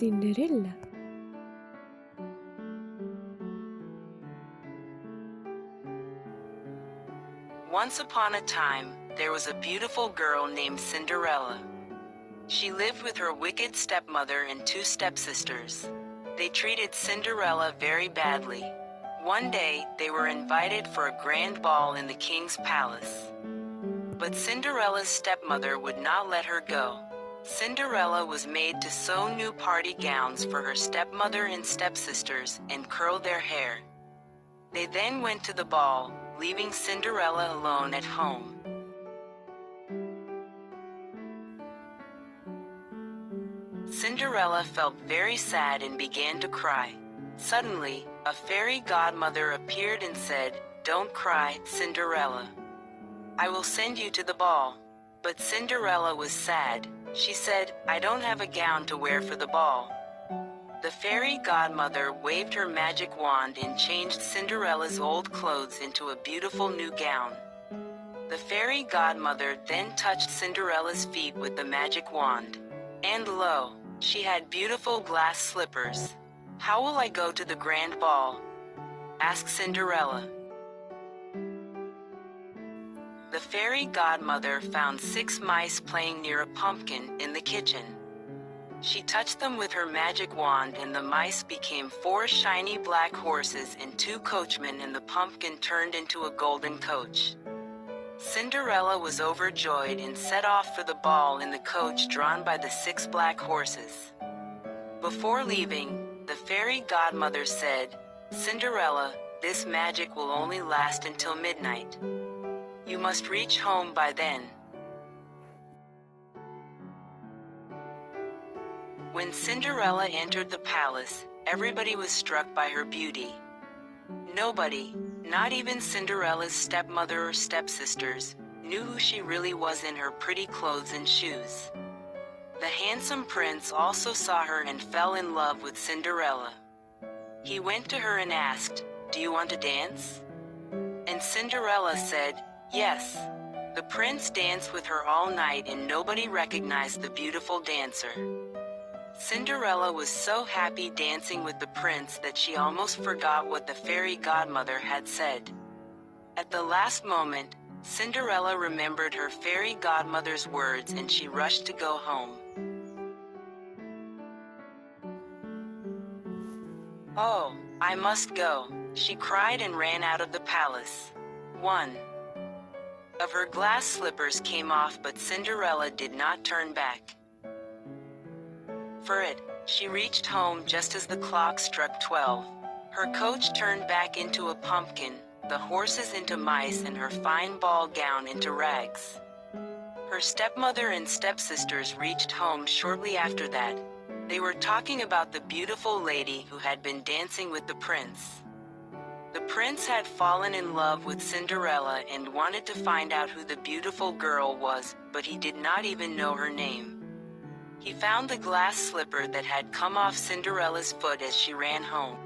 Cinderella. Once upon a time, there was a beautiful girl named Cinderella. She lived with her wicked stepmother and two stepsisters. They treated Cinderella very badly. One day, they were invited for a grand ball in the king's palace. But Cinderella's stepmother would not let her go. Cinderella was made to sew new party gowns for her stepmother and stepsisters and curl their hair. They then went to the ball, leaving Cinderella alone at home. Cinderella felt very sad and began to cry. Suddenly, a fairy godmother appeared and said, "Don't cry, Cinderella. I will send you to the ball." But Cinderella was sad. She said, "I don't have a gown to wear for the ball." The fairy godmother waved her magic wand and changed Cinderella's old clothes into a beautiful new gown. The fairy godmother then touched Cinderella's feet with the magic wand. And lo, she had beautiful glass slippers. "How will I go to the grand ball?" asked Cinderella. The fairy godmother found 6 mice playing near a pumpkin in the kitchen. She touched them with her magic wand and the mice became 4 shiny black horses and 2 coachmen, and the pumpkin turned into a golden coach. Cinderella was overjoyed and set off for the ball in the coach drawn by the 6 black horses. Before leaving, the fairy godmother said, "Cinderella, this magic will only last until midnight. You must reach home by then." When Cinderella entered the palace, everybody was struck by her beauty. Nobody, not even Cinderella's stepmother or stepsisters, knew who she really was in her pretty clothes and shoes. The handsome prince also saw her and fell in love with Cinderella. He went to her and asked, "Do you want to dance?" And Cinderella said, "Yes." The prince danced with her all night and nobody recognized the beautiful dancer. Cinderella was so happy dancing with the prince that she almost forgot what the fairy godmother had said. At the last moment, Cinderella remembered her fairy godmother's words and she rushed to go home. "Oh, I must go," she cried and ran out of the palace. One of her glass slippers came off, but Cinderella did not turn back. For it, she reached home just as the clock struck 12. Her coach turned back into a pumpkin, the horses into mice, and her fine ball gown into rags. Her stepmother and stepsisters reached home shortly after that. They were talking about the beautiful lady who had been dancing with the prince. The prince had fallen in love with Cinderella and wanted to find out who the beautiful girl was, but he did not even know her name. He found the glass slipper that had come off Cinderella's foot as she ran home.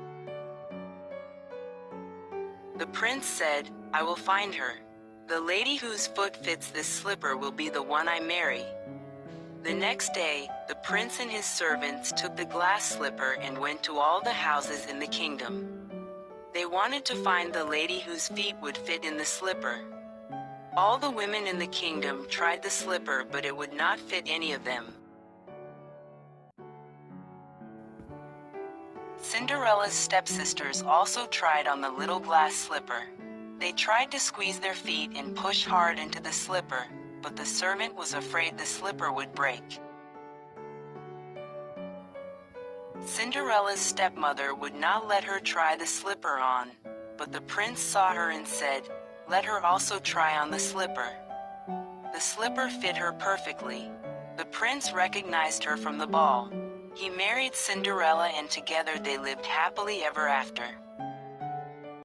The prince said, "I will find her. The lady whose foot fits this slipper will be the one I marry." The next day, the prince and his servants took the glass slipper and went to all the houses in the kingdom. They wanted to find the lady whose feet would fit in the slipper. All the women in the kingdom tried the slipper, but it would not fit any of them. Cinderella's stepsisters also tried on the little glass slipper. They tried to squeeze their feet and push hard into the slipper, but the servant was afraid the slipper would break. Cinderella's stepmother would not let her try the slipper on, but the prince saw her and said, "Let her also try on the slipper." The slipper fit her perfectly. The prince recognized her from the ball. He married Cinderella and together they lived happily ever after.